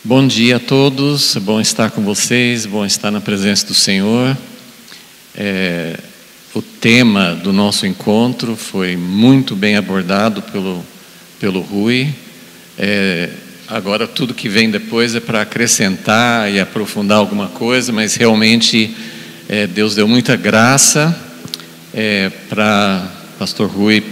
Bom dia a todos, é bom estar com vocês, bom estar na presença do Senhor. O tema do nosso encontro foi muito bem abordado pelo Rui. Agora tudo que vem depois é para acrescentar e aprofundar alguma coisa, mas realmente Deus deu muita graça para Pastor Rui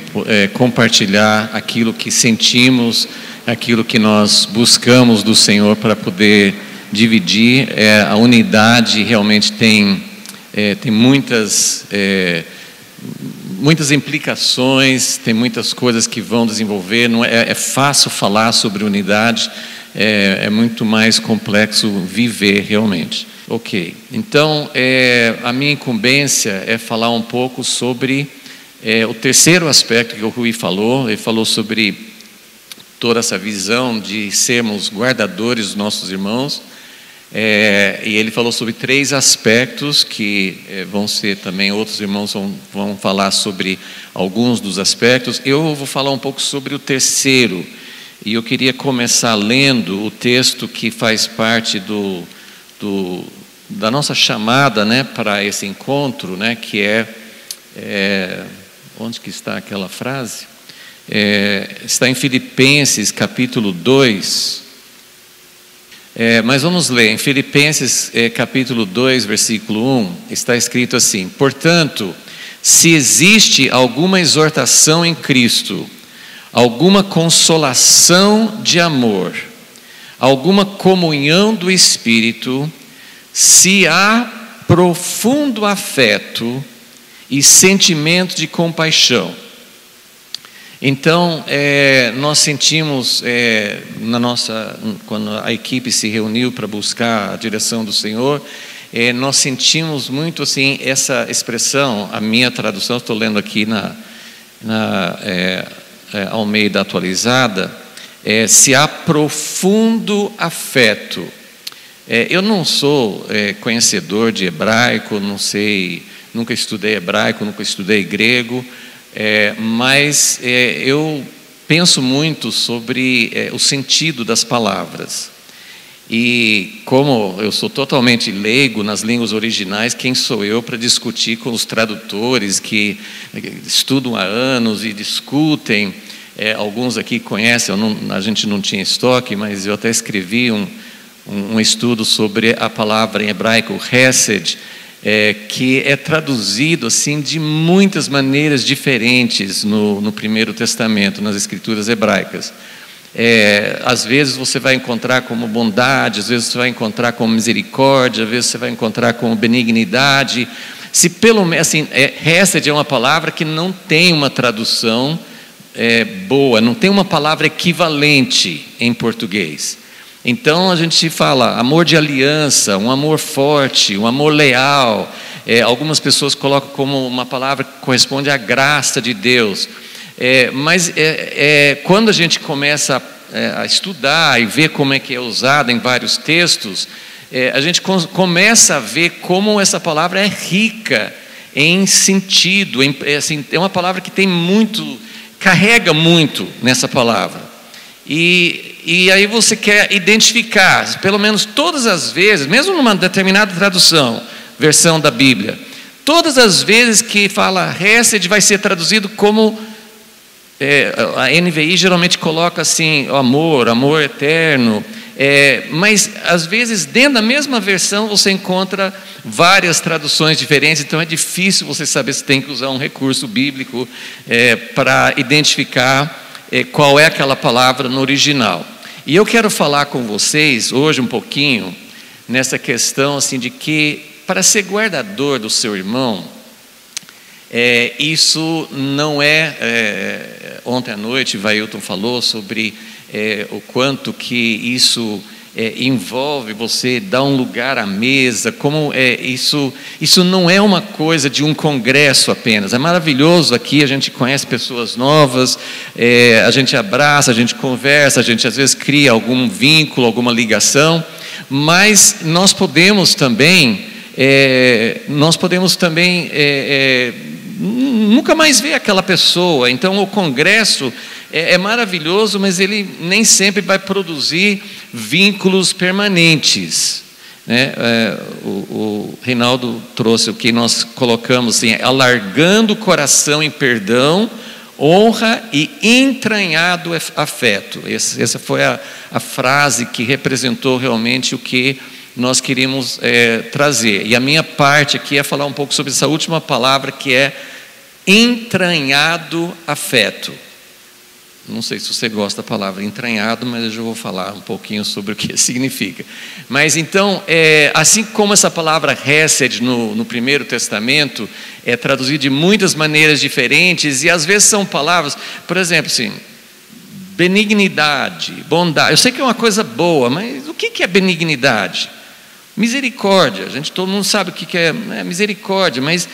compartilhar aquilo que sentimos, aquilo que nós buscamos do Senhor para poder dividir. A unidade realmente tem muitas implicações, tem muitas coisas que vão desenvolver. Não é fácil falar sobre unidade, é muito mais complexo viver realmente. Ok, então a minha incumbência é falar um pouco sobre o terceiro aspecto que o Rui falou. Ele falou sobre toda essa visão de sermos guardadores dos nossos irmãos, e ele falou sobre três aspectos que vão ser também, outros irmãos vão falar sobre alguns dos aspectos. Eu vou falar um pouco sobre o terceiro, e eu queria começar lendo o texto que faz parte da nossa chamada, para esse encontro, que onde que está aquela frase? Está em Filipenses capítulo 2, mas vamos ler. Em Filipenses capítulo 2, versículo 1, está escrito assim: portanto, se existe alguma exortação em Cristo, alguma consolação de amor, alguma comunhão do Espírito, se há profundo afeto e sentimento de compaixão. Então, nós sentimos, quando a equipe se reuniu para buscar a direção do Senhor, nós sentimos muito assim essa expressão. A minha tradução, estou lendo aqui na Almeida atualizada, se há profundo afeto. Eu não sou conhecedor de hebraico, não sei, nunca estudei hebraico, nunca estudei grego, mas eu penso muito sobre o sentido das palavras. E como eu sou totalmente leigo nas línguas originais, quem sou eu para discutir com os tradutores que estudam há anos e discutem? Alguns aqui conhecem, a gente não tinha estoque, mas eu até escrevi um estudo sobre a palavra em hebraico, hesed, que é traduzido assim de muitas maneiras diferentes no Primeiro Testamento, nas escrituras hebraicas. Às vezes você vai encontrar como bondade, às vezes você vai encontrar como misericórdia, às vezes você vai encontrar como benignidade. Se pelo menos assim, hesed é uma palavra que não tem uma tradução boa, não tem uma palavra equivalente em português. Então a gente fala amor de aliança, um amor forte, um amor leal. Algumas pessoas colocam como uma palavra que corresponde à graça de Deus. Mas quando a gente começa a estudar e ver como é que é usada em vários textos, a gente começa a ver como essa palavra é rica em sentido. É uma palavra que carrega muito nessa palavra. E aí você quer identificar, pelo menos todas as vezes, mesmo numa determinada versão da Bíblia, todas as vezes que fala hesed vai ser traduzido como, a NVI geralmente coloca assim, amor eterno, mas às vezes dentro da mesma versão você encontra várias traduções diferentes, então é difícil você saber se tem que usar um recurso bíblico para identificar qual é aquela palavra no original. E eu quero falar com vocês hoje um pouquinho nessa questão assim de que para ser guardador do seu irmão, isso não ontem à noite Vailton falou sobre o quanto que isso envolve você dar um lugar à mesa, como isso não é uma coisa de um congresso apenas. É maravilhoso aqui, a gente conhece pessoas novas, a gente abraça, a gente conversa, a gente às vezes cria algum vínculo, alguma ligação, mas nós podemos também nunca mais ver aquela pessoa. Então o congresso é maravilhoso, mas ele nem sempre vai produzir vínculos permanentes, né? O Reinaldo trouxe o que nós colocamos assim: alargando o coração em perdão, honra e entranhado afeto. Essa foi a frase que representou realmente o que nós queríamos trazer. E a minha parte aqui é falar um pouco sobre essa última palavra, que é entranhado afeto. Não sei se você gosta da palavra entranhado, mas eu já vou falar um pouquinho sobre o que significa. Mas então, assim como essa palavra hesed no Primeiro Testamento é traduzida de muitas maneiras diferentes, e às vezes são palavras, por exemplo, assim, benignidade, bondade. Eu sei que é uma coisa boa, mas o que é benignidade? Misericórdia. Todo mundo sabe o que é, né, misericórdia, mas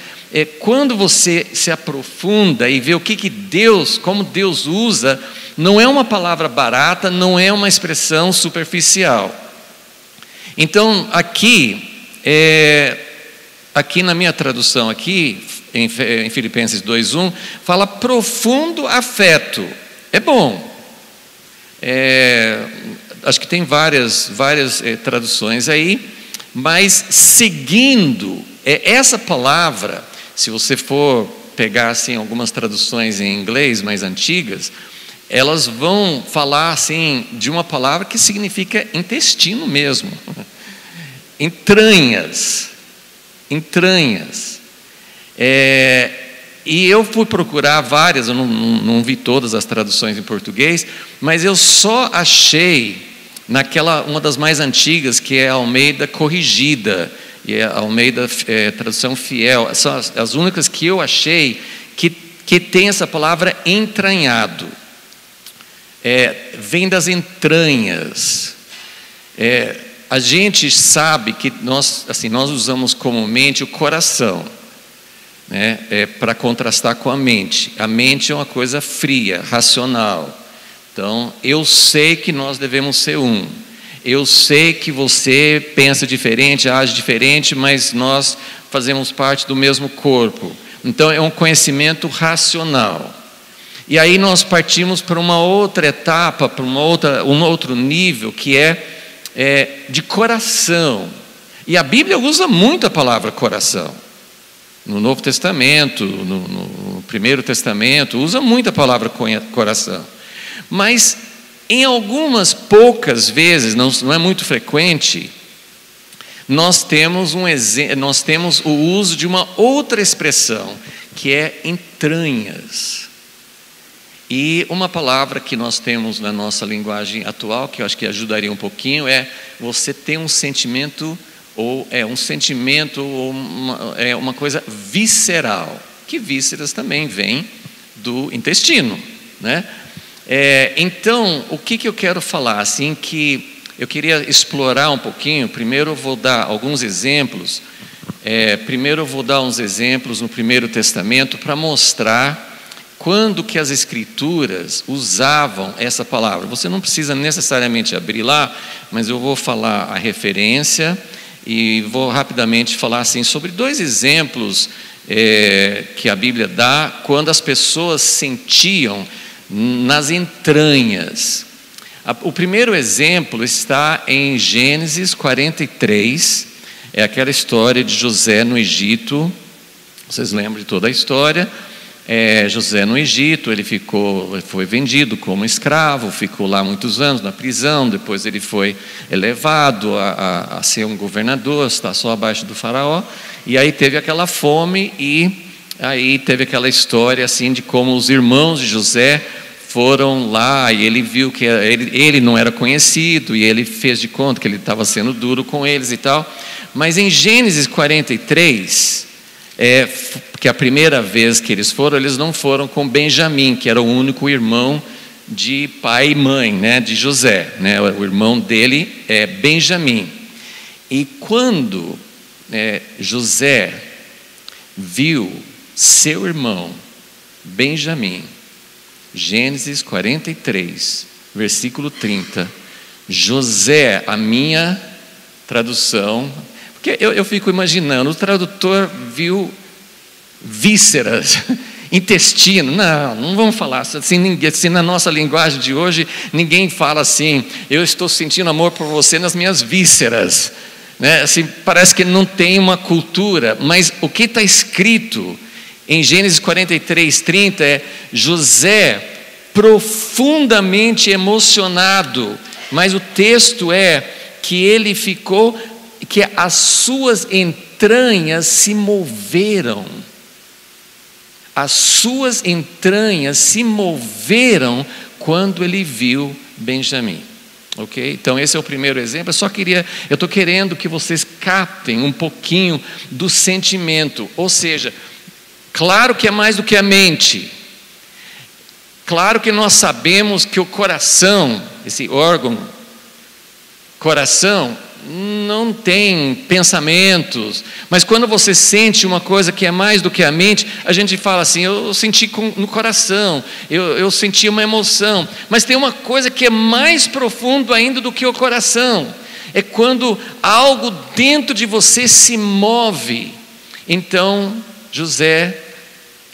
quando você se aprofunda e vê o que Deus, como Deus usa, não é uma palavra barata, não é uma expressão superficial. Então, aqui na minha tradução, aqui, em Filipenses 2:1, fala profundo afeto. É bom. Acho que tem várias traduções aí, mas seguindo, essa palavra, se você for pegar assim, algumas traduções em inglês mais antigas, elas vão falar assim, de uma palavra que significa intestino mesmo, entranhas. E eu fui procurar várias, eu não vi todas as traduções em português, mas eu só achei uma das mais antigas, que é a Almeida Corrigida, e a Almeida tradução fiel. São as únicas que eu achei que tem essa palavra entranhado. Vem das entranhas. A gente sabe que nós usamos comumente o coração, né, para contrastar com a mente. A mente é uma coisa fria, racional. Então, eu sei que nós devemos ser um. Eu sei que você pensa diferente, age diferente, mas nós fazemos parte do mesmo corpo. Então, é um conhecimento racional. E aí nós partimos para uma outra etapa, para um outro nível, que é de coração. E a Bíblia usa muito a palavra coração. No Novo Testamento, no Primeiro Testamento, usa muito a palavra coração. Mas em algumas poucas vezes, não é muito frequente, nós temos o uso de uma outra expressão, que é entranhas. E uma palavra que nós temos na nossa linguagem atual, que eu acho que ajudaria um pouquinho, você ter um sentimento, ou uma coisa visceral, que vísceras também vêm do intestino, né? Então, o que eu quero falar? Assim, que eu queria explorar um pouquinho. Primeiro eu vou dar alguns exemplos. Primeiro eu vou dar uns exemplos no Primeiro Testamento para mostrar quando que as Escrituras usavam essa palavra. Você não precisa necessariamente abrir lá, mas eu vou falar a referência e vou rapidamente falar assim, sobre 2 exemplos que a Bíblia dá quando as pessoas sentiam nas entranhas. O primeiro exemplo está em Gênesis 43, é aquela história de José no Egito. Vocês lembram de toda a história? José no Egito, ele foi vendido como escravo, ficou lá muitos anos na prisão, depois ele foi elevado a ser um governador, está só abaixo do faraó, e aí teve aquela fome, e aí teve aquela história assim de como os irmãos de José foram lá, e ele viu que ele não era conhecido, e ele fez de conta que ele estava sendo duro com eles e tal. Mas em Gênesis 43, que a primeira vez que eles não foram com Benjamim, que era o único irmão de pai e mãe, né, de José, né? O irmão dele é Benjamim. E quando José viu seu irmão Benjamim, Gênesis 43, versículo 30, José, a minha tradução, porque eu fico imaginando, o tradutor viu vísceras, intestino. Não vamos falar assim, na nossa linguagem de hoje, ninguém fala assim, eu estou sentindo amor por você nas minhas vísceras, né? Assim, parece que não tem uma cultura, mas o que está escrito em Gênesis 43:30 é José profundamente emocionado, mas o texto é que ele ficou, que as suas entranhas se moveram. As suas entranhas se moveram quando ele viu Benjamim. Ok? Então esse é o primeiro exemplo. Eu estou querendo que vocês captem um pouquinho do sentimento. Ou seja, claro que é mais do que a mente. Claro que nós sabemos que o coração, esse órgão, coração, não tem pensamentos, mas quando você sente uma coisa que é mais do que a mente, a gente fala assim, eu senti no coração, eu senti uma emoção, mas tem uma coisa que é mais profundo ainda do que o coração, é quando algo dentro de você se move. Então, José,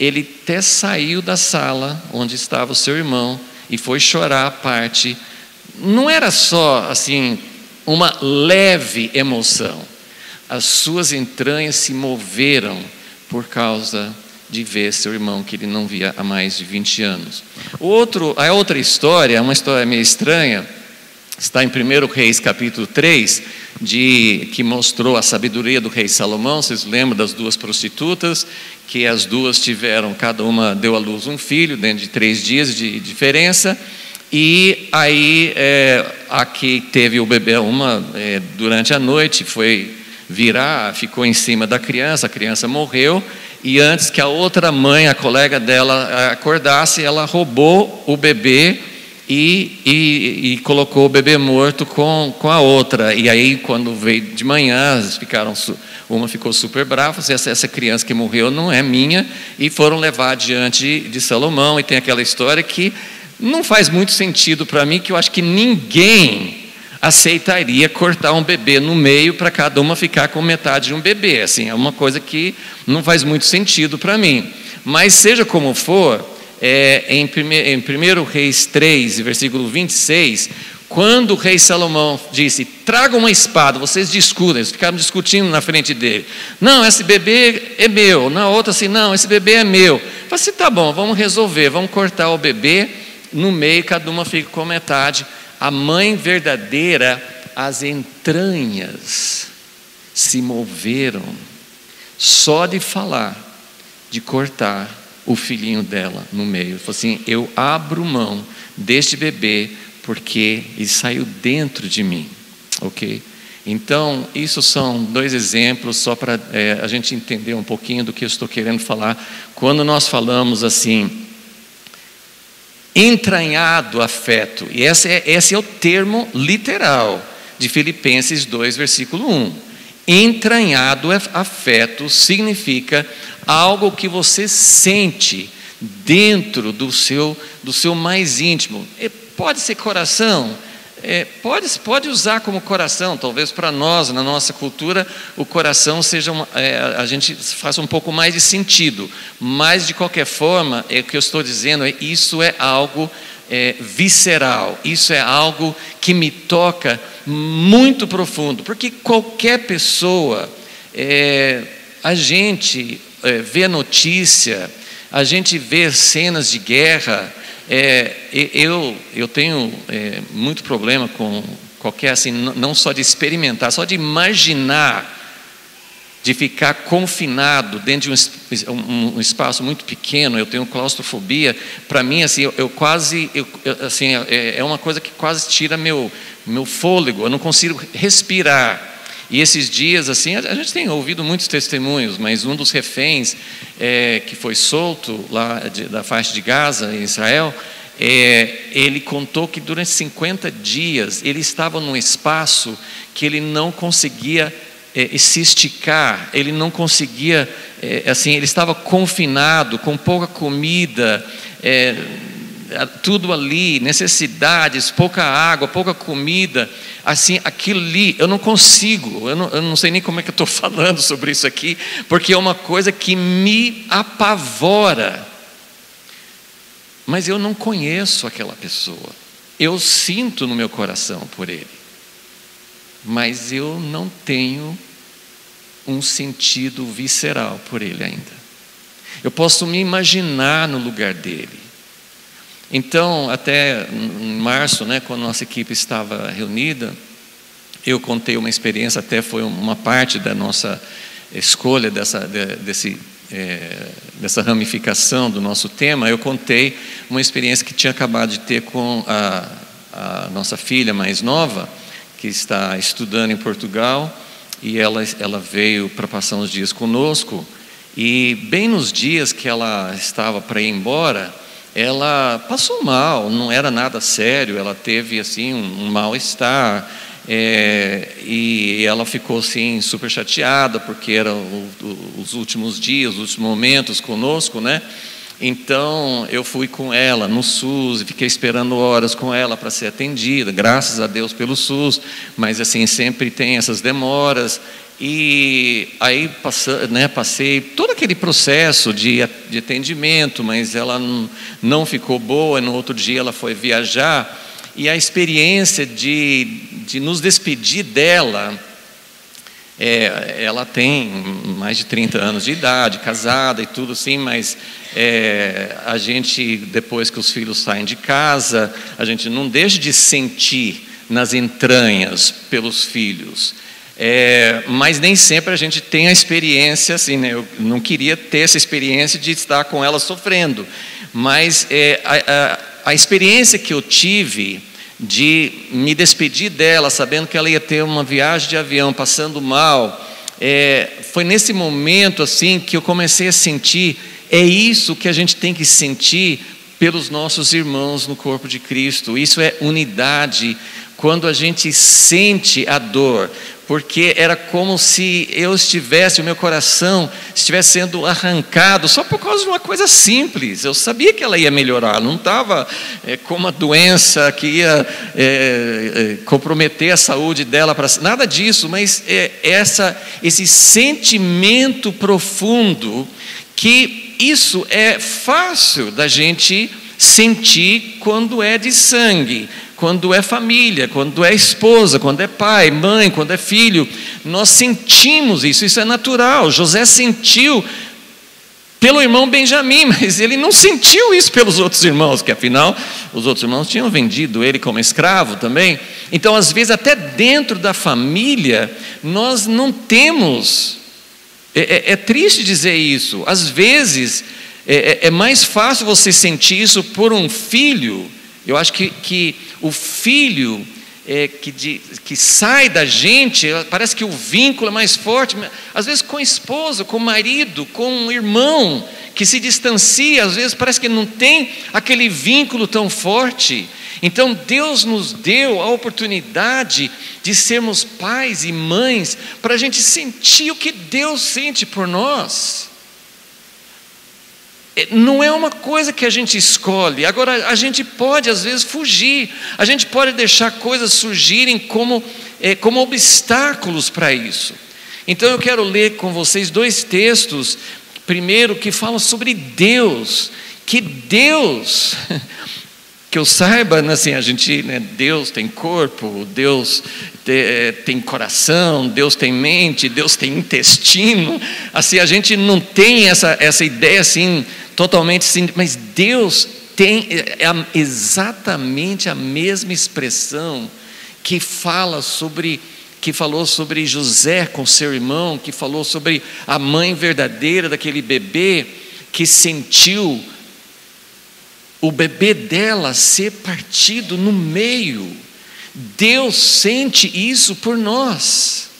ele até saiu da sala onde estava o seu irmão e foi chorar à parte. Não era só assim uma leve emoção, as suas entranhas se moveram por causa de ver seu irmão que ele não via há mais de 20 anos. A outra história, uma história meio estranha, está em 1 Reis capítulo 3, que mostrou a sabedoria do rei Salomão. Vocês lembram das duas prostitutas, que as duas tiveram, cada uma deu à luz um filho, dentro de 3 dias de diferença, e aí a que teve o bebê, durante a noite, foi virar, ficou em cima da criança, a criança morreu, e antes que a outra mãe, a colega dela, acordasse, ela roubou o bebê, e colocou o bebê morto com a outra. E aí quando veio de manhã, uma ficou super brava, essa criança que morreu não é minha, e foram levar diante de Salomão. E tem aquela história que não faz muito sentido para mim, que eu acho que ninguém aceitaria cortar um bebê no meio para cada uma ficar com metade de um bebê. Assim, é uma coisa que não faz muito sentido para mim. Mas seja como for, em 1 Reis 3, versículo 26, quando o rei Salomão disse, traga uma espada, vocês discutem, eles ficaram discutindo na frente dele. Não, esse bebê é meu. Na outra assim, não, esse bebê é meu. Eu falei assim, tá bom, vamos resolver, vamos cortar o bebê no meio, cada uma fica com metade. A mãe verdadeira, as entranhas se moveram só de falar, de cortar o filhinho dela no meio. Falou assim, eu abro mão deste bebê porque ele saiu dentro de mim. Ok? Então, isso são 2 exemplos só para a gente entender um pouquinho do que eu estou querendo falar. Quando nós falamos assim, entranhado afeto, e esse é o termo literal de Filipenses 2, versículo 1. Entranhado afeto significa algo que você sente dentro do seu mais íntimo. Pode ser coração, pode usar como coração. Talvez para nós, na nossa cultura, o coração seja a gente faça um pouco mais de sentido, mas de qualquer forma, o que eu estou dizendo isso é algo visceral, isso é algo que me toca muito profundo, porque qualquer pessoa, a gente vê notícia, a gente vê cenas de guerra. Eu tenho muito problema com qualquer assim, não só de experimentar, só de imaginar, de ficar confinado dentro de um espaço muito pequeno. Eu tenho claustrofobia. Para mim, assim, assim, é uma coisa que quase tira meu fôlego. Eu não consigo respirar. E esses dias, assim, a gente tem ouvido muitos testemunhos, mas um dos reféns que foi solto lá da faixa de Gaza, em Israel, ele contou que durante 50 dias ele estava num espaço que ele não conseguia se esticar, ele não conseguia, assim, ele estava confinado, com pouca comida, tudo ali, necessidades, pouca água, pouca comida, assim, aquilo ali, eu não consigo, eu não sei nem como é que eu estou falando sobre isso aqui, porque é uma coisa que me apavora, mas eu não conheço aquela pessoa. Eu sinto no meu coração por ele, mas eu não tenho um sentido visceral por ele ainda. Eu posso me imaginar no lugar dele. Então, até em março, quando a nossa equipe estava reunida, eu contei uma experiência, até foi uma parte da nossa escolha dessa ramificação do nosso tema. Eu contei uma experiência que tinha acabado de ter com a nossa filha mais nova, que está estudando em Portugal, e ela veio para passar uns dias conosco, e bem nos dias que ela estava para ir embora, ela passou mal, não era nada sério, ela teve assim um mal-estar, e ela ficou assim super chateada, porque eram os últimos dias, os últimos momentos conosco, Então eu fui com ela no SUS e fiquei esperando horas com ela para ser atendida, graças a Deus pelo SUS, mas assim sempre tem essas demoras. E aí passei todo aquele processo de atendimento, mas ela não ficou boa. No outro dia ela foi viajar, e a experiência de nos despedir dela, ela tem mais de 30 anos de idade, casada e tudo assim, mas a gente, depois que os filhos saem de casa, a gente não deixa de sentir nas entranhas pelos filhos. Mas nem sempre a gente tem a experiência assim, Eu não queria ter essa experiência de estar com ela sofrendo, mas a experiência que eu tive de me despedir dela, sabendo que ela ia ter uma viagem de avião, passando mal, foi nesse momento assim que eu comecei a sentir, isso que a gente tem que sentir pelos nossos irmãos no corpo de Cristo. Isso é unidade, quando a gente sente a dor, porque era como se o meu coração estivesse sendo arrancado só por causa de uma coisa simples. Eu sabia que ela ia melhorar, não estava com uma doença que ia comprometer a saúde dela, nada disso, mas esse sentimento profundo, que isso é fácil da gente sentir quando é de sangue, quando é família, quando é esposa, quando é pai, mãe, quando é filho. Nós sentimos isso é natural. José sentiu pelo irmão Benjamim, mas ele não sentiu isso pelos outros irmãos, que afinal os outros irmãos tinham vendido ele como escravo também. Então, às vezes, até dentro da família, nós não temos, é triste dizer isso, às vezes é mais fácil você sentir isso por um filho. Eu acho que o filho que sai da gente, parece que o vínculo é mais forte, às vezes com a esposa, com o marido, com um irmão que se distancia, às vezes parece que não tem aquele vínculo tão forte. Então Deus nos deu a oportunidade de sermos pais e mães, para a gente sentir o que Deus sente por nós. Não é uma coisa que a gente escolhe. Agora, a gente pode às vezes fugir, a gente pode deixar coisas surgirem como obstáculos para isso. Então eu quero ler com vocês 2 textos. Primeiro, que falam sobre Deus, que eu saiba, assim, a gente, Deus tem corpo, Deus tem coração, Deus tem mente, Deus tem intestino. Assim, a gente não tem essa ideia assim totalmente assim, mas Deus tem exatamente a mesma expressão que falou sobre José com seu irmão, que falou sobre a mãe verdadeira daquele bebê, que sentiu o bebê dela ser partido no meio. Deus sente isso por nós,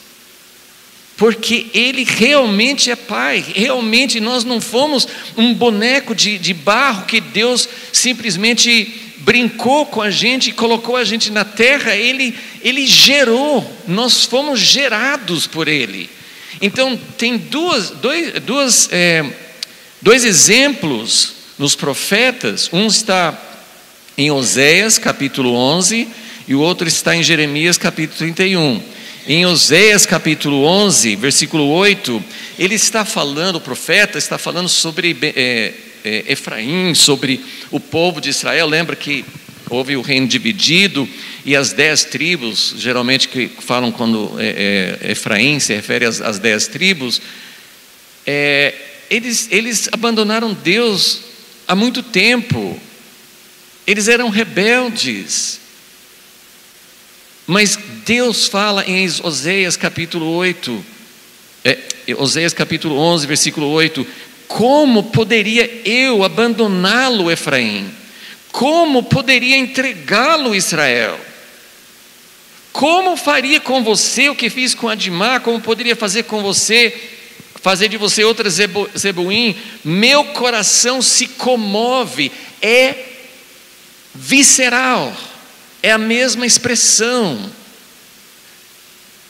porque Ele realmente é Pai. Realmente nós não fomos um boneco de barro que Deus simplesmente brincou com a gente e colocou a gente na terra. Ele gerou, nós fomos gerados por Ele. Então tem dois exemplos nos profetas. Um está em Oséias capítulo 11 e o outro está em Jeremias capítulo 31. Em Oséias capítulo 11, versículo 8, ele está falando, o profeta está falando sobre Efraim, sobre o povo de Israel. Lembra que houve o reino dividido e as 10 tribos, geralmente que falam quando Efraim se refere às 10 tribos, eles abandonaram Deus há muito tempo, eles eram rebeldes. Mas Deus fala em Oséias capítulo 8, Oséias capítulo 11, versículo 8: como poderia eu abandoná-lo, Efraim? Como poderia entregá-lo, Israel? Como faria com você o que fiz com Adimá? Como poderia fazer com você, fazer de você outra Zeboim? Meu coração se comove, é visceral, é a mesma expressão.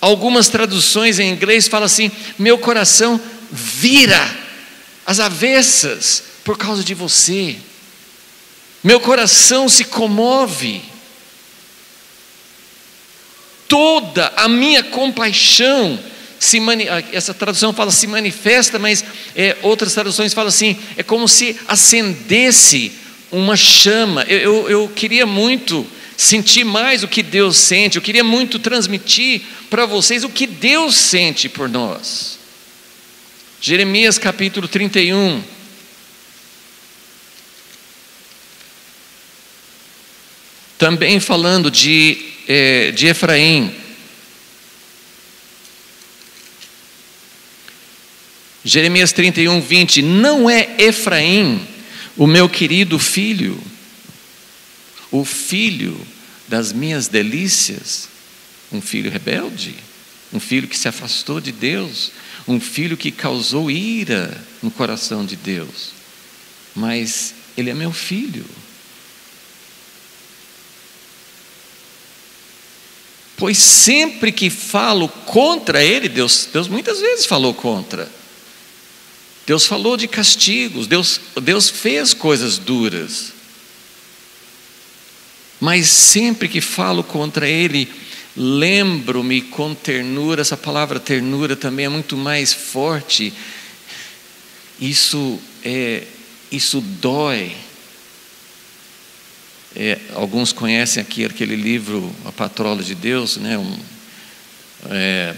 Algumas traduções em inglês falam assim: meu coração vira às avessas por causa de você. Meu coração se comove. Toda a minha compaixão essa tradução fala se manifesta, mas outras traduções falam assim: é como se acendesse uma chama. Eu queria muito sentir mais o que Deus sente. Eu queria muito transmitir para vocês o que Deus sente por nós. Jeremias capítulo 31. Também falando de Efraim. Jeremias 31, 20. Não é Efraim o meu querido filho, o filho das minhas delícias, um filho rebelde, um filho que se afastou de Deus, um filho que causou ira no coração de Deus, mas ele é meu filho. Pois sempre que falo contra ele, Deus muitas vezes falou contra. Deus falou de castigos, Deus fez coisas duras. Mas sempre que falo contra ele, lembro-me com ternura. Essa palavra ternura também é muito mais forte. Isso dói. Alguns conhecem aqui aquele livro A Patrola de Deus, né?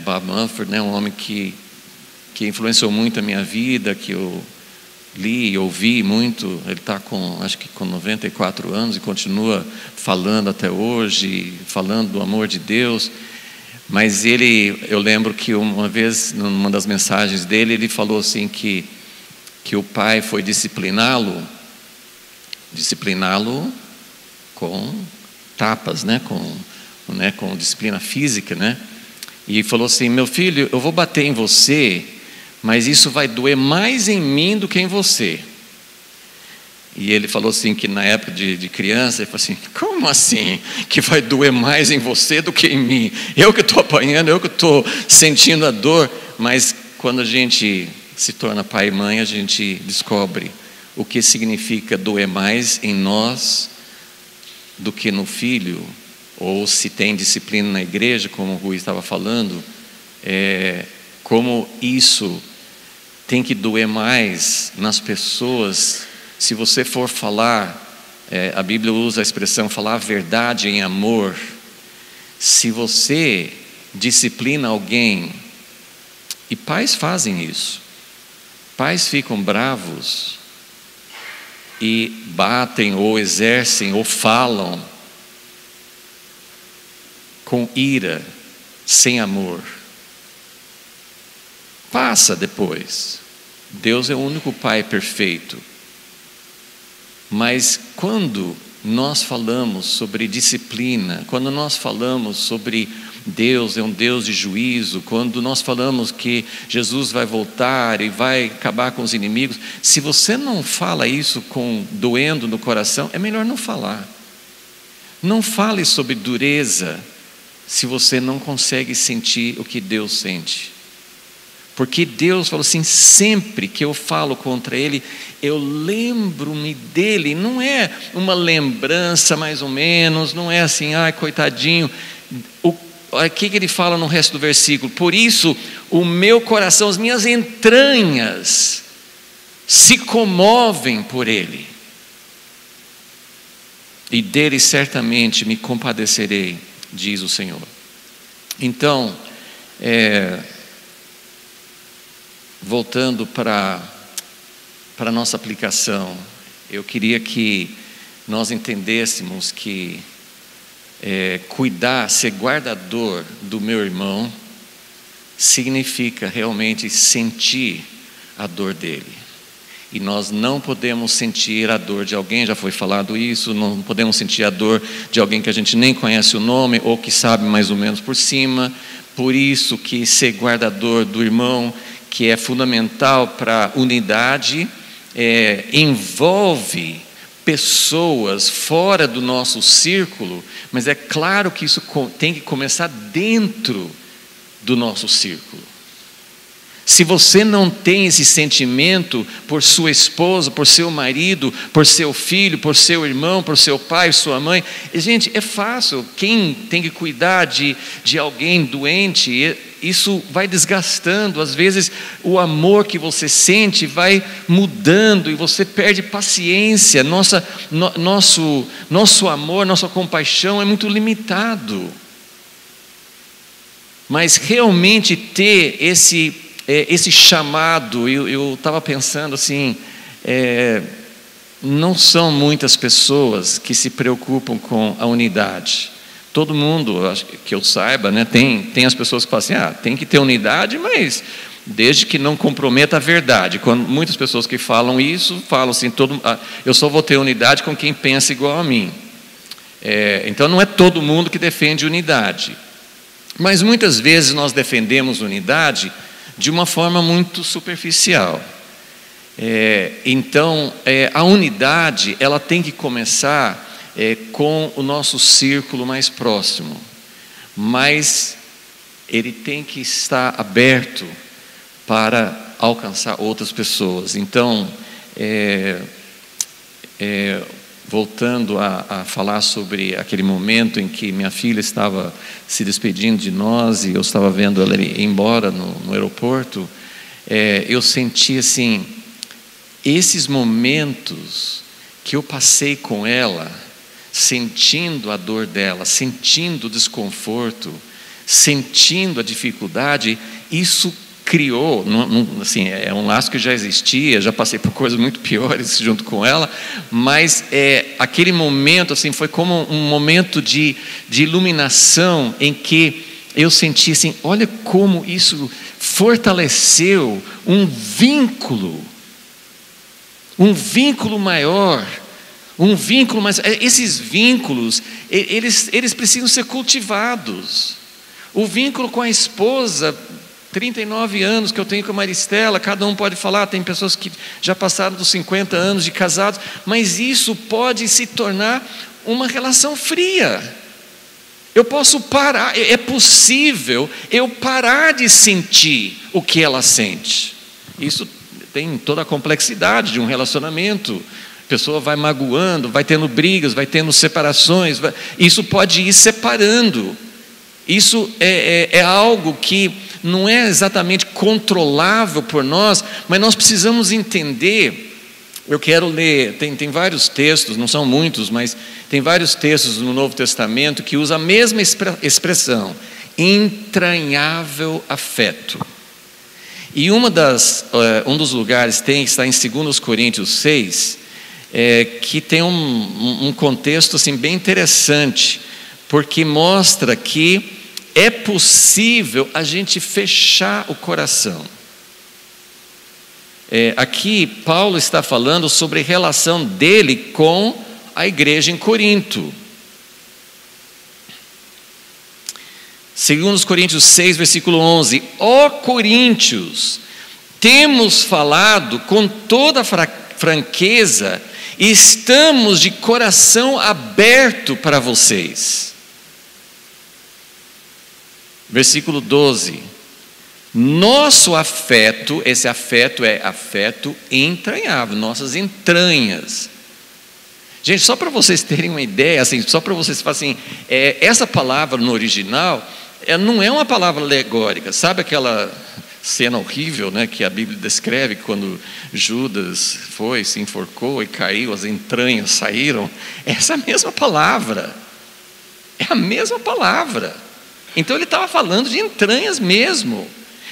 Bob Mumford, né? Um homem que influenciou muito a minha vida, que eu li e ouvi muito. Ele está acho que com 94 anos e continua falando até hoje, falando do amor de Deus. Mas eu lembro que uma vez, numa das mensagens dele, ele falou assim que o pai foi discipliná-lo com tapas, né? Com disciplina física, né? E falou assim: meu filho, eu vou bater em você, mas isso vai doer mais em mim do que em você. E ele falou assim que na época de criança, ele falou assim: como assim que vai doer mais em você do que em mim? Eu que estou apanhando, eu que estou sentindo a dor. Mas quando a gente se torna pai e mãe, a gente descobre o que significa doer mais em nós do que no filho. Ou se tem disciplina na igreja, como o Rui estava falando, como isso tem que doer mais nas pessoas. Se você for falar, a Bíblia usa a expressão falar a verdade em amor. Se você disciplina alguém, e pais fazem isso, pais ficam bravos e batem ou exercem ou falam com ira, sem amor. Passa depois. Deus é o único pai perfeito. Mas quando nós falamos sobre disciplina, quando nós falamos sobre Deus é um Deus de juízo, quando nós falamos que Jesus vai voltar e vai acabar com os inimigos, se você não fala isso doendo no coração, é melhor não falar. Não fale sobre dureza se você não consegue sentir o que Deus sente. Porque Deus falou assim: sempre que eu falo contra ele, eu lembro-me dele. Não é uma lembrança mais ou menos, não é assim, ai coitadinho. O que ele fala no resto do versículo? Por isso o meu coração, as minhas entranhas se comovem por ele. E dele certamente me compadecerei, diz o Senhor. Então, voltando para a nossa aplicação, eu queria que nós entendêssemos que cuidar, ser guardador do meu irmão, significa realmente sentir a dor dele. E nós não podemos sentir a dor de alguém, já foi falado isso, não podemos sentir a dor de alguém que a gente nem conhece o nome ou que sabe mais ou menos por cima. Por isso que ser guardador do irmão, que é fundamental para a unidade, envolve pessoas fora do nosso círculo, mas é claro que isso tem que começar dentro do nosso círculo. Se você não tem esse sentimento por sua esposa, por seu marido, por seu filho, por seu irmão, por seu pai, sua mãe, gente, é fácil. Quem tem que cuidar de alguém doente, isso vai desgastando. Às vezes o amor que você sente vai mudando e você perde paciência. Nosso amor, nossa compaixão é muito limitado. Mas realmente ter esse chamado, eu estava pensando assim, não são muitas pessoas que se preocupam com a unidade. Todo mundo, acho que eu saiba, né, tem as pessoas que falam assim, tem que ter unidade, mas desde que não comprometa a verdade. Quando muitas pessoas que falam isso, falam assim, eu só vou ter unidade com quem pensa igual a mim. Então não é todo mundo que defende unidade. Mas muitas vezes nós defendemos unidade de uma forma muito superficial. Então, a unidade, ela tem que começar com o nosso círculo mais próximo, mas ele tem que estar aberto para alcançar outras pessoas. Então, voltando a falar sobre aquele momento em que minha filha estava se despedindo de nós e eu estava vendo ela ir embora no aeroporto, eu senti assim, esses momentos que eu passei com ela, sentindo a dor dela, sentindo o desconforto, sentindo a dificuldade, isso criou, assim, é um laço que já existia, já passei por coisas muito piores junto com ela, mas aquele momento assim, foi como um momento de iluminação em que eu senti assim, olha como isso fortaleceu um vínculo maior, mas esses vínculos, eles precisam ser cultivados. O vínculo com a esposa, 39 anos que eu tenho com a Maristela, cada um pode falar, tem pessoas que já passaram dos 50 anos de casados, mas isso pode se tornar uma relação fria. Eu posso parar, é possível eu parar de sentir o que ela sente. Isso tem toda a complexidade de um relacionamento. A pessoa vai magoando, vai tendo brigas, vai tendo separações, isso pode ir separando. Isso é algo que não é exatamente controlável por nós, mas nós precisamos entender. Eu quero ler, tem vários textos, não são muitos, mas tem vários textos no Novo Testamento que usam a mesma expressão, entranhável afeto. E um dos lugares está em 2 Coríntios 6, que tem um contexto assim, bem interessante, porque mostra que é possível a gente fechar o coração. Aqui Paulo está falando sobre a relação dele com a igreja em Corinto. 2 Coríntios 6, versículo 11. Ó Coríntios, temos falado com toda franqueza e estamos de coração aberto para vocês. Versículo 12. Nosso afeto, esse afeto é afeto entranhável, nossas entranhas. Gente, só para vocês terem uma ideia, assim, só para vocês falarem assim, essa palavra no original, não é uma palavra alegórica, sabe cena horrível, né, que a Bíblia descreve quando Judas foi, se enforcou e caiu, as entranhas saíram. Essa é a mesma palavra. É a mesma palavra. Então ele estava falando de entranhas mesmo.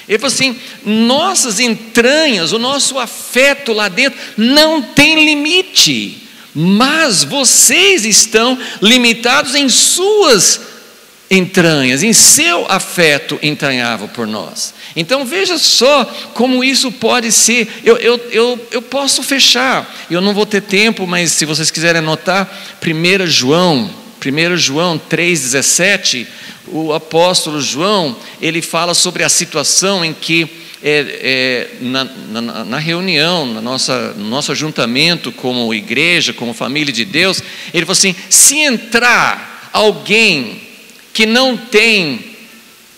Ele falou assim: nossas entranhas, o nosso afeto lá dentro não tem limite, mas vocês estão limitados em suas entranhas, em seu afeto entranhável por nós. Então veja só como isso pode ser. Eu posso fechar, eu não vou ter tempo, mas se vocês quiserem anotar, 1 João 3,17, o apóstolo João, ele fala sobre a situação em que na reunião, no nosso ajuntamento como igreja, como família de Deus, ele falou assim: se entrar alguém que não tem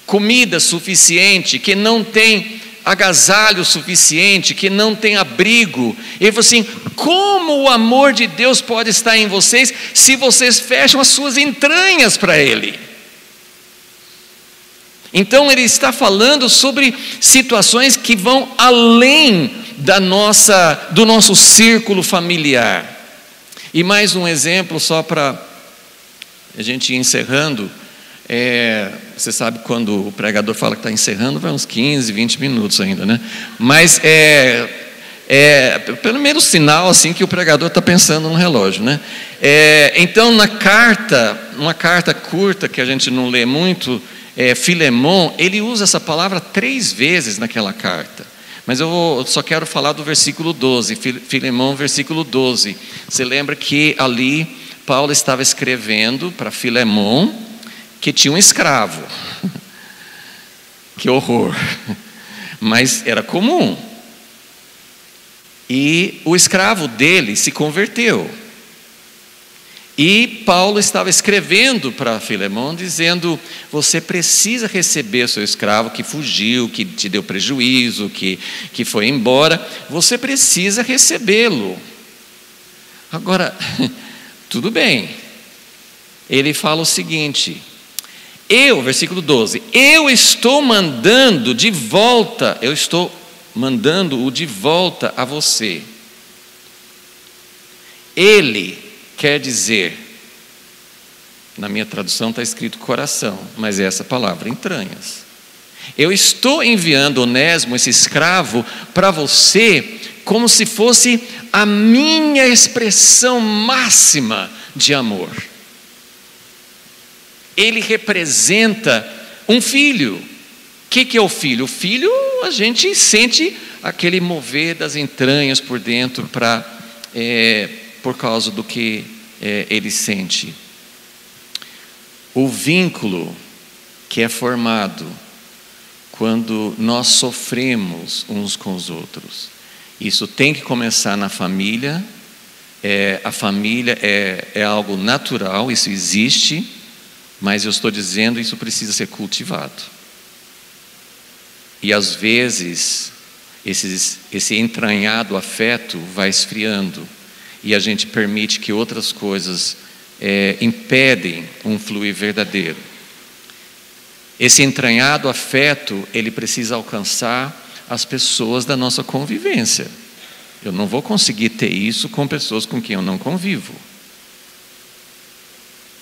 comida suficiente, que não tem agasalho suficiente, que não tem abrigo, ele falou assim: como o amor de Deus pode estar em vocês se vocês fecham as suas entranhas para Ele? Então ele está falando sobre situações que vão além do nosso círculo familiar. E mais um exemplo, só para a gente ir encerrando. Você sabe, quando o pregador fala que está encerrando, vai uns 15, 20 minutos ainda, né? Mas pelo menos sinal assim que o pregador está pensando no relógio, né? Então uma carta curta que a gente não lê muito, Filemon, ele usa essa palavra 3 vezes naquela carta. Mas eu só quero falar do versículo 12, Filemon, versículo 12. Você lembra que ali Paulo estava escrevendo para Filemon, que tinha um escravo. Que horror! Mas era comum. E o escravo dele se converteu. E Paulo estava escrevendo para Filemon, dizendo: você precisa receber seu escravo que fugiu, que te deu prejuízo, que foi embora. Você precisa recebê-lo. Agora, tudo bem. Ele fala o seguinte: versículo 12, eu estou mandando-o de volta a você. Ele quer dizer, na minha tradução está escrito coração, mas é essa palavra, entranhas. Eu estou enviando Onésimo, esse escravo, para você, como se fosse a minha expressão máxima de amor. Ele representa um filho. O que é o filho? O filho, a gente sente aquele mover das entranhas por dentro por causa do que ele sente. O vínculo que é formado quando nós sofremos uns com os outros, isso tem que começar na família. A família é algo natural, isso existe. Mas eu estou dizendo, isso precisa ser cultivado. E às vezes, esse entranhado afeto vai esfriando. E a gente permite que outras coisas impedem um fluir verdadeiro. Esse entranhado afeto, ele precisa alcançar as pessoas da nossa convivência. Eu não vou conseguir ter isso com pessoas com quem eu não convivo.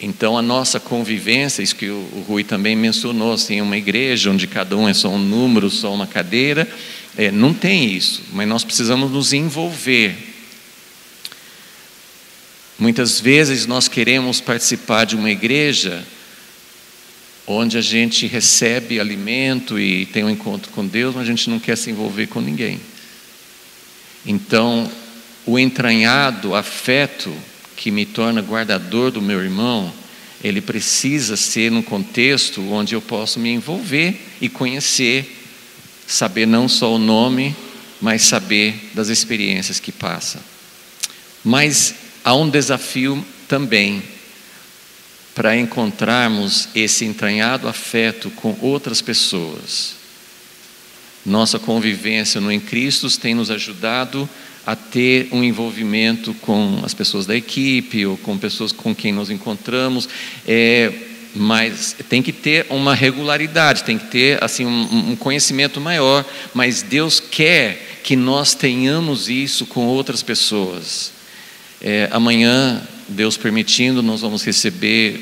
Então a nossa convivência, isso que o Rui também mencionou, assim, uma igreja onde cada um é só um número, só uma cadeira, não tem isso, mas nós precisamos nos envolver. Muitas vezes nós queremos participar de uma igreja onde a gente recebe alimento e tem um encontro com Deus, mas a gente não quer se envolver com ninguém. Então o entranhado afeto que me torna guardador do meu irmão, ele precisa ser num contexto onde eu posso me envolver e conhecer, saber não só o nome, mas saber das experiências que passa. Mas há um desafio também para encontrarmos esse entranhado afeto com outras pessoas. Nossa convivência no Em Cristo tem nos ajudado a ter um envolvimento com as pessoas da equipe ou com pessoas com quem nos encontramos. mas tem que ter uma regularidade, tem que ter assim um conhecimento maior, mas Deus quer que nós tenhamos isso com outras pessoas. Amanhã, Deus permitindo, nós vamos receber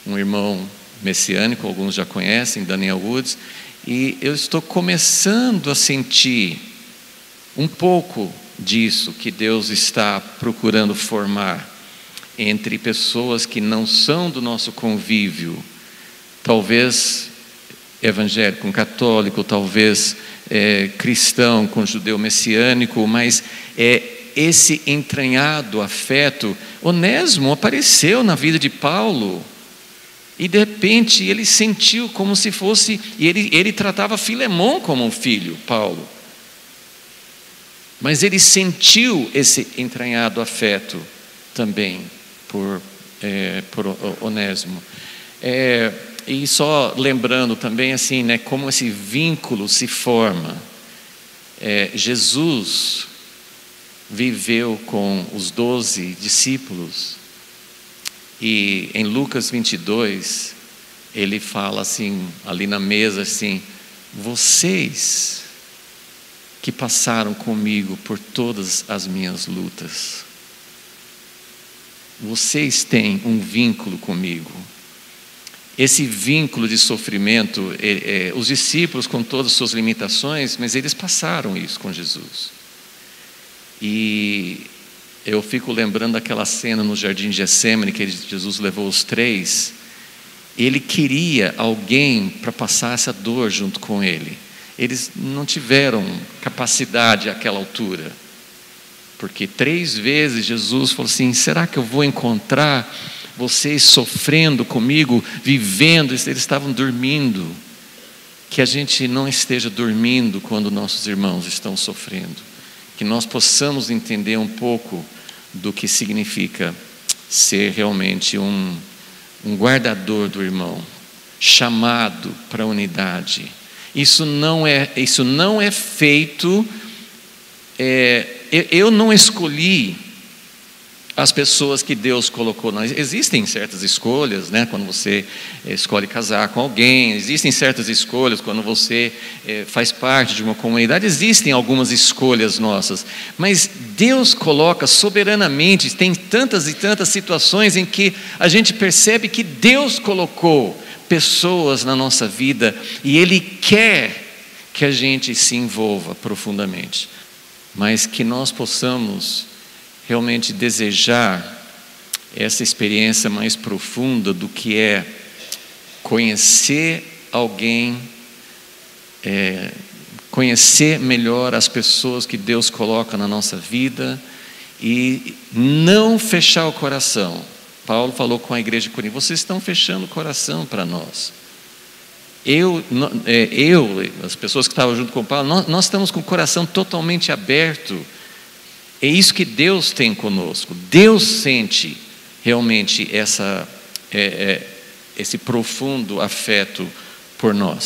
um irmão messiânico, alguns já conhecem, Daniel Woods, e eu estou começando a sentir um pouco disso que Deus está procurando formar entre pessoas que não são do nosso convívio, talvez evangélico com católico, talvez cristão com judeu messiânico, mas esse entranhado afeto. Onésimo apareceu na vida de Paulo e de repente ele sentiu como se fosse, e ele tratava Filemão como um filho, Paulo, mas ele sentiu esse entranhado afeto também por Onésimo. E só lembrando também assim, né, como esse vínculo se forma. Jesus viveu com os 12 discípulos e em Lucas 22 ele fala assim, ali na mesa assim: vocês que passaram comigo por todas as minhas lutas, vocês têm um vínculo comigo. Esse vínculo de sofrimento, os discípulos com todas as suas limitações, mas eles passaram isso com Jesus. E eu fico lembrando daquela cena no jardim de Getsêmani, que Jesus levou os 3. Ele queria alguém para passar essa dor junto com ele. Eles não tiveram capacidade àquela altura, porque 3 vezes Jesus falou assim: será que eu vou encontrar vocês sofrendo comigo, vivendo? Eles estavam dormindo. Que a gente não esteja dormindo quando nossos irmãos estão sofrendo, que nós possamos entender um pouco do que significa ser realmente um guardador do irmão, chamado para a unidade. Isso não é feito. Eu não escolhi as pessoas que Deus colocou. Existem certas escolhas, né? Quando você escolhe casar com alguém, existem certas escolhas quando você faz parte de uma comunidade, existem algumas escolhas nossas, mas Deus coloca soberanamente. Tem tantas e tantas situações em que a gente percebe que Deus colocou pessoas na nossa vida e Ele quer que a gente se envolva profundamente, mas que nós possamos realmente desejar essa experiência mais profunda do que é conhecer alguém, conhecer melhor as pessoas que Deus coloca na nossa vida e não fechar o coração. Paulo falou com a igreja de Corinto: vocês estão fechando o coração para nós. As pessoas que estavam junto com Paulo, nós estamos com o coração totalmente aberto. É isso que Deus tem conosco. Deus sente realmente esse profundo afeto por nós.